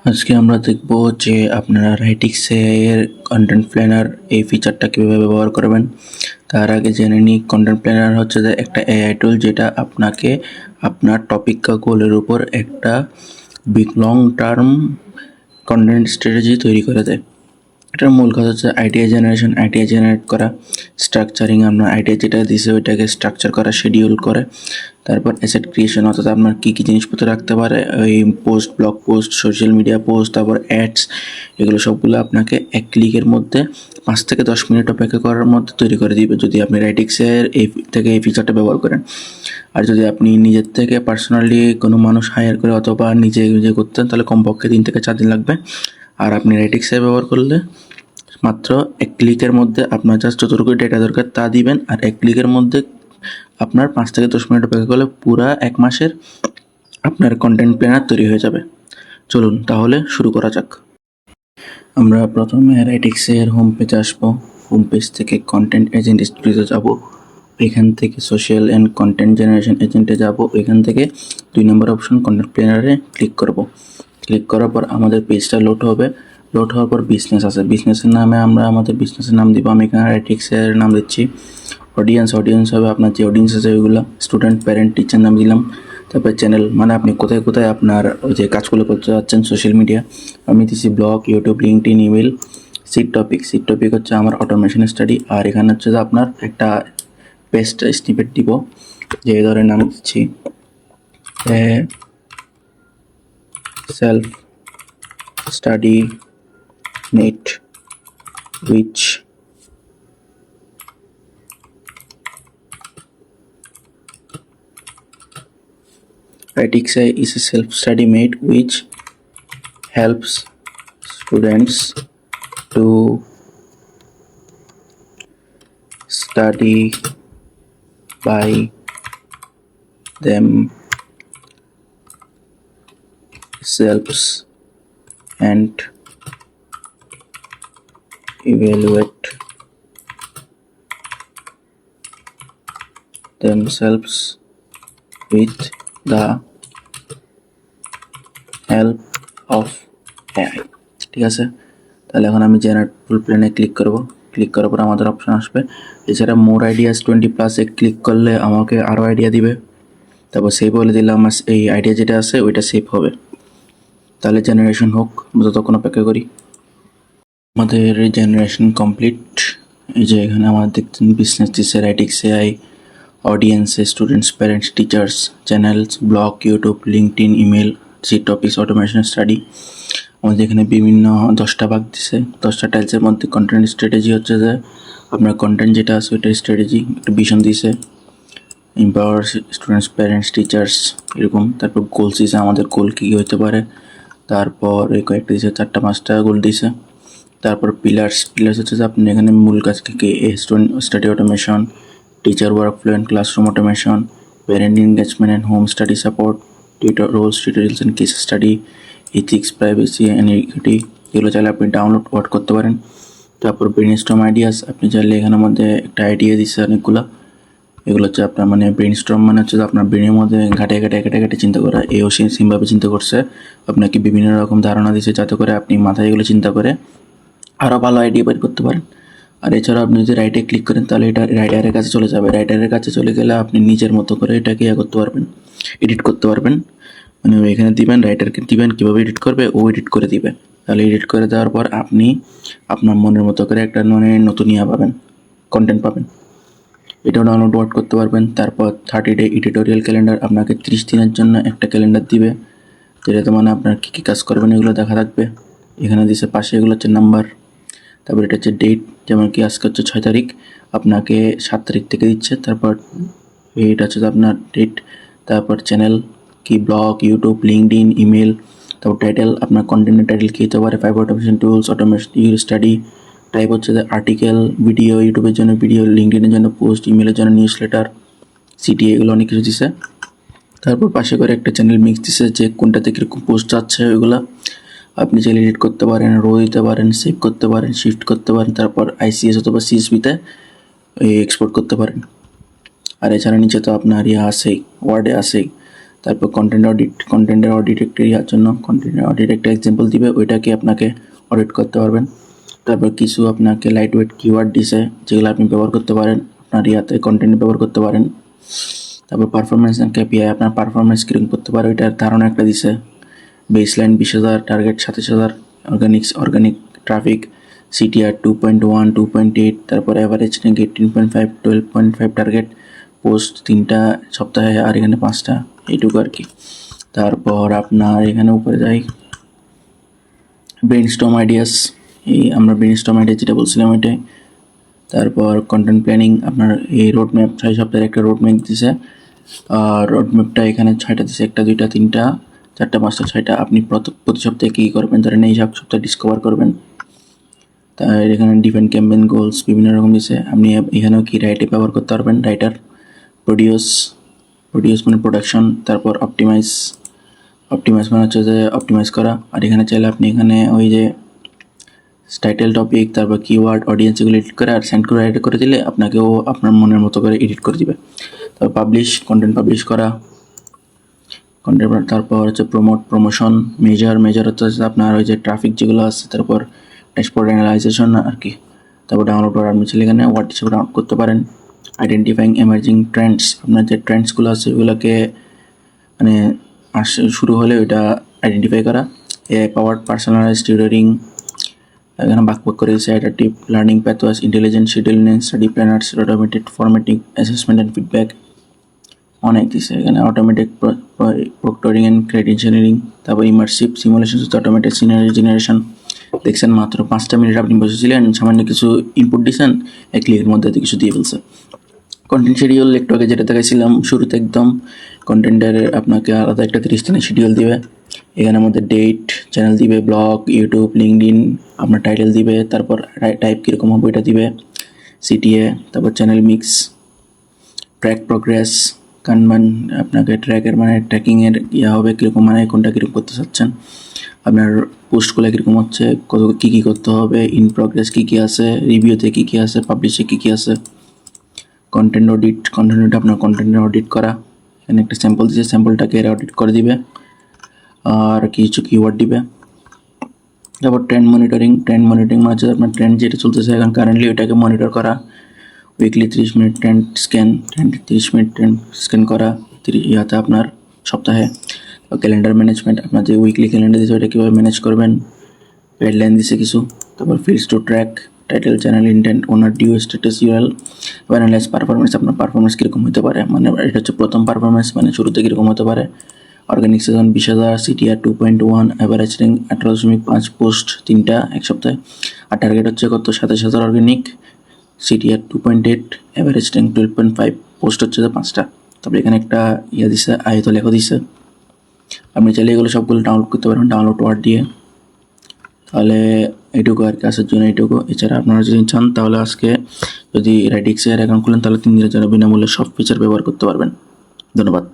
আজকে আমরা দেখব যে আপনারা রাইটিক্সের কন্টেন্ট প্ল্যানার এই ফিচারটা কীভাবে ব্যবহার করবেন। তার আগে জেনে নিই, কন্টেন্ট প্ল্যানার হচ্ছে যে একটা এআই টুল যেটা আপনাকে আপনার টপিক বা গোলের উপর একটা লং টার্ম কন্টেন্ট স্ট্র্যাটেজি তৈরি করে দেয়। এটার মূল কাজ হচ্ছে আইডিয়া জেনারেশন, আইডিয়া জেনারেট করা, স্ট্রাকচারিং, আপনার আইডিয়া যেটা দিছে ওইটাকে স্ট্রাকচার করা, শিডিউল করে, তারপর অ্যাসেট ক্রিয়েশন, অর্থাৎ আপনার কী কী জিনিসপত্র রাখতে পারে, ওই post, blog post, social media post, তারপর অ্যাডস, এগুলো সবগুলো আপনাকে এক ক্লিকের মধ্যে 5 থেকে 10 মিনিট অপেক্ষা করার মধ্যে তৈরি করে দিবে যদি আপনি রাইটিক্সের এই ফিচারটা ব্যবহার করেন। আর যদি আপনি নিজের থেকে পার্সোনালি কোনো মানুষ হায়ার করে অথবা নিজে নিজে করতেন তাহলে কমপক্ষে 3 থেকে 4 দিন লাগবে। আর আপনি রাইটিক্সে ব্যবহার করলে মাত্র এক ক্লিকের মধ্যে আপনার জাস্ট যতটুকু ডেটা দরকার তা দিবেন, আর এক ক্লিকের মধ্যে আপনার 5 থেকে 10 মিনিট অপেক্ষা করলে পুরা 1 মাসের আপনার কন্টেন্ট প্ল্যানার তৈরি হয়ে যাবে। চলুন তাহলে শুরু করা যাক। আমরা প্রথমে রাইটিক্সের হোম পেজে আসবো। হোম পেজ থেকে কন্টেন্ট এজেন্ট স্টুডিওতে যাব, এখান থেকে সোশ্যাল অ্যান্ড কন্টেন্ট জেনারেশন এজেন্টে যাব, এখান থেকে 2 নম্বর অপশন কন্টেন্ট প্ল্যানারে ক্লিক করব। ক্লিক করার পর আমাদের পেজটা লোড হবে। লোড হওয়ার পর বিজনেস আছে, বিজনেসের নামে আমরা আমাদের বিজনেসের নাম দিব। আমি এখানে রাইটিক্সের নাম দিচ্ছি। অডিয়েন্স হবে আপনার যে অডিয়েন্স আছে ওইগুলো, স্টুডেন্ট, প্যারেন্ট, টিচার নাম দিলাম। তারপর চ্যানেল, মানে আপনি কোথায় কোথায় আপনার ওই যে কাজগুলো করতে যাচ্ছেন সোশ্যাল মিডিয়া, আমি দিচ্ছি blog, YouTube, LinkedIn, email. Sheet topic হচ্ছে আমার অটোমেশন স্টাডি। আর এখানে হচ্ছে যে আপনার একটা পেস্ট স্নিপেট দিব, যে ধরনের নাম দিচ্ছি self study net which Ratixai is a self-study mate which helps students to study by themselves and evaluate themselves with the help of AI। ঠিক আছে, তাহলে এখন আমি জেনারেট ফুল প্ল্যানে ক্লিক করব। ক্লিক করার পর আমাদের অপশন আসবে। এছাড়া মোর আইডিয়াস 20+ ক্লিক করলে আমাকে আরও আইডিয়া দিবে। তারপর সেভ বলে দিলাম, এই আইডিয়া যেটা আছে ওইটা সেভ হবে। তাহলে জেনারেশন হোক, ততক্ষণ অপেক্ষা করি। আমাদের জেনারেশন কমপ্লিট। এই যে এখানে আমাদের দেখছেন বিজনেস দিচ্ছে, রাইটিক্স এআই, অডিয়েন্সে students, parents, teachers, channels, blog, YouTube, LinkedIn, email, seed topics, automation study. আমাদের এখানে বিভিন্ন 10টা ভাগ দিছে। 10টা টাইলসের মধ্যে কন্টেন্ট স্ট্র্যাটেজি হচ্ছে যে আপনার কন্টেন্ট যেটা আছে ওইটার স্ট্র্যাটেজি, একটা ভিশন দিছে, এম্পাওয়ার স্টুডেন্টস, প্যারেন্টস, টিচার্স, এরকম। তারপর গোলস দিছে, আমাদের গোল কী হতে পারে। তারপর এই কয়েকটা দিছে, 4-5টা গোল দিছে। তারপর পিলার্স হচ্ছে যে আপনি এখানে মূল কাজ কী কী, student study automation, teacher workflow and classroom automation, parent engagement and home study support, tutor roles, tutorials and case study, ethics, privacy and equity. এগুলো চাইলে আপনি ডাউনলোড করতে পারেন। তারপর ব্রেনস্টর্ম আইডিয়াস, আপনি চাইলে এখানের মধ্যে একটা আইডিয়া দিচ্ছে অনেকগুলো। এগুলো হচ্ছে আপনার মানে ব্রেনস্টর্ম মানে হচ্ছে আপনার ব্রেনের মধ্যে ঘাটে চিন্তা করা। এও সেমভাবে চিন্তা করছে, আপনাকে বিভিন্ন রকম ধারণা দিচ্ছে যাতে করে আপনি মাথায় এগুলো চিন্তা করে আরও ভালো আইডিয়া বের করতে পারেন। আর এছাড়াও আপনি যদি রাইটে ক্লিক করেন তাহলে এটা রাইটারের কাছে চলে যাবে। রাইটারের কাছে চলে গেলে আপনি নিজের মতো করে এটাকে করতে পারবেন, এডিট করতে পারবেন। মানে এখানে দিবেন, রাইটারকে দিবেন কীভাবে এডিট করবে, ও এডিট করে দিবে। তাহলে এডিট করে দেওয়ার পর আপনি আপনার মনের মতো করে একটা নতুন পাবেন, কন্টেন্ট পাবেন। এটাও ডাউনলোড করতে পারবেন। তারপর 30 ডে এডিটোরিয়াল ক্যালেন্ডার, আপনাকে 30 দিনের জন্য একটা ক্যালেন্ডার দিবে, যেটাতে মানে আপনার কী কী কাজ করবেন এগুলো দেখা থাকবে। এখানে দিছে পাশে, এগুলো হচ্ছে নাম্বার। তারপর এটা হচ্ছে ডেট, যেমন কি আজকে হচ্ছে 6 তারিখ, আপনাকে 7 তারিখ থেকে দিচ্ছে। তারপর এটা হচ্ছে আপনার ডেট। তারপর চ্যানেল কি, ব্লগ, ইউটিউব, লিঙ্কডইন, ইমেল। তারপর টাইটেল, আপনার কন্টেন্টের টাইটেল কী হতে পারে, 5 automation tools, automation study. Type হচ্ছে যে আর্টিকেল, ভিডিও, ইউটিউবের জন্য ভিডিও, লিঙ্কডইনের জন্য পোস্ট, ইমেলের জন্য নিউজ লেটার, সিটিএ, এগুলো অনেক কিছু দিছে। তারপর পাশে করে একটা চ্যানেল মিক্স দিছে, যে কোনটাতে কীরকম পোস্ট যাচ্ছে ওইগুলো আপনি চাইলে এডিট করতে পারেন, রো দিতে পারেন, সেভ করতে পারেন, শিফট করতে পারেন। তারপর আইসিএস অথবা সিএসভিতে এক্সপোর্ট করতে পারেন। আর এছাড়া নিচে তো আপনার আসেই, ওয়ার্ডে আসেই। তারপর কন্টেন্টের অডিট একটা ইয়ার জন্য কন্টেন্টের অডিট একটা এক্সাম্পল দিবে, ওইটাকে আপনাকে অডিট করতে পারবেন। তারপর কিছু আপনাকে লাইট ওয়েট কিওয়ার্ড দিছে যেগুলো আপনি ব্যবহার করতে পারেন, আপনার ইয়াতে কন্টেন্টে ব্যবহার করতে পারেন। তারপর পারফরমেন্স অ্যান্ড কেপিআই, আপনার পারফরমেন্স কিরকম করতে পারে ওইটার ধারণা একটা দিছে। Baseline 20,000, target 27,000, organic traffic, CTR 2.1, 2.8, তারপর অ্যাভারেজ র্যাঙ্ক 18.5, 12.5 টার্গেট, পোস্ট 3টা সপ্তাহে আর এখানে 5টা, এইটুকু আর কি। তারপর আপনার এখানে উপরে যাই, ব্রেইনস্টর্ম আইডিয়াস, এই আমরা ব্রেইনস্টর্ম আইডিয়া যেটা বলছিলাম ওইটাই। তারপর কন্টেন্ট প্ল্যানিং, আপনার এই রোড ম্যাপ 6 সপ্তাহের একটা রোড ম্যাপ দিছে। আর রোড ম্যাপটা এখানে 6টা দিছে, 1, 2, 3, 4, 5, 6টা। আপনি প্রতি সপ্তাহে কী করবেন, ধরেন এই সপ্তাহে ডিসকভার করবেন। তাই এখানে ডিফেন্ড ক্যাম্পেইন গোলস বিভিন্ন রকম দিছে। আপনি এখানেও কি রাইটে ব্যবহার করতে পারবেন, রাইটার। প্রডিউস মানে প্রোডাকশন। তারপর অপটিমাইজ মানে হচ্ছে যে অপটিমাইজ করা। আর এখানে চাইলে আপনি এখানে ওই যে টাইটেল, টপিক, তারপর কিওয়ার্ড, অডিয়েন্স এগুলো এডিট করে আর সেন্ড করে এডিট করে দিলে আপনাকেও আপনার মনের মতো করে এডিট করে দিবে। তারপর পাবলিশ, কন্টেন্ট পাবলিশ করা, তারপর হচ্ছে প্রমোশন, মেজার হচ্ছে আপনার ওই যে ট্রাফিক যেগুলো আছে, তারপর ড্যাশবোর্ড অ্যানালাইজেশন আর কি। তারপর ডাউনলোড করার আপনি চাইলে এখানে ওয়ার্ড হিসেবে ডাউনলোড করতে পারেন। আইডেন্টিফাইং এমার্জিং ট্রেন্ডস, আপনার যে ট্রেন্ডসগুলো আছে ওগুলোকে মানে শুরু হলে ওইটা আইডেন্টিফাই করা। এআই পাওয়ার্ড পার্সোনালাইজড টিউটরিং, এখানে ভাগ করে দিচ্ছে adaptive learning pathways, intelligent scheduling, study planners, automated formatting, assessment and feedback, অনেক দিচ্ছে এখানে। অটোমেটিক প্রক্টরিং অ্যান্ড ক্রেডেনশিয়ালিং, তারপর immersive simulation, automated scenery generation. দেখছেন মাত্র 5টা মিনিট আপনি বসেছিলেন, সামান্য কিছু ইনপুট দিয়েছেন, 1 ক্লিকের মধ্যে কিছু দিয়ে ফেলছে। কন্টেন্ট শিডিউল, একটু আগে যেটা দেখাইছিলাম শুরুতে একদম, কন্টেন্টের আপনাকে আলাদা একটা 30 দিনের শিডিউল দিবে। এখানের মধ্যে ডেট, চ্যানেল দিবে, ব্লগ, ইউটিউব, লিঙ্কডইন, আপনার টাইটেল দিবে, তারপর টাইপ কীরকম হবে এটা দিবে, CTA, তারপর চ্যানেল মিক্স, ট্র্যাক প্রোগ্রেস, কানমান, আপনাকে ট্র্যাকের মানে ট্র্যাকিংয়ের ইয়া হবে কীরকম, মানে কোনটা কীরকম করতে চাচ্ছেন, আপনার পোস্টগুলো কীরকম হচ্ছে, কী কী করতে হবে, ইন প্রোগ্রেস কী কী আছে, রিভিউতে কী কী আছে, পাবলিশে কী কী আছে। কন্টেন্ট অডিট আপনার কন্টেন্টের অডিট করা। এখানে একটা স্যাম্পল দিচ্ছে, স্যাম্পলটাকে এরা অডিট করে দিবে আর কিছু কিওয়ার্ড দিবে। তারপর ট্রেন্ড মনিটরিং মানে হচ্ছে আপনার ট্রেন্ড যেটা চলতেছে এখন কারেন্টলি ওইটাকে মনিটর করা। Weekly 30 minute trend 30 minute trend scan করা ইয়াতে আপনার সপ্তাহে। ক্যালেন্ডার ম্যানেজমেন্ট, আপনার যে উইকলি ক্যালেন্ডার দিচ্ছে ওইটা কীভাবে ম্যানেজ করবেন, গাইডলাইন দিচ্ছে কিছু। তারপর fields to track, title, channel, intent, owner, due, status, URL, analyse performance, আপনার পারফরমেন্স কীরকম হতে পারে, মানে এটা হচ্ছে প্রথম পারফরমেন্স, মানে শুরুতে কীরকম হতে পারে। Organic session 20,000, CTR 2.1, average rank 18.5, post 3টা 1 সপ্তাহে। আর টার্গেট হচ্ছে কত, 27,000 organic, CTR 2.8, average rank 12.5, post হচ্ছে 5টা। তারপরে এখানে একটা ইয়ে দিচ্ছে, আয়ত লেখা দিচ্ছে। আপনি চাইলে এগুলো সবগুলো ডাউনলোড করতে পারবেন ডাউনলোড ওয়ার্ড দিয়ে। তাহলে এইটুকু আর কি, আসার জন্য এইটুকু। এছাড়া আপনারা যদি চান তাহলে আজকে যদি রেডিক্সের অ্যাকাউন্ট খুলেন তাহলে 3 দিনের জন্য বিনামূল্যে সব ফিচার ব্যবহার করতে পারবেন। ধন্যবাদ।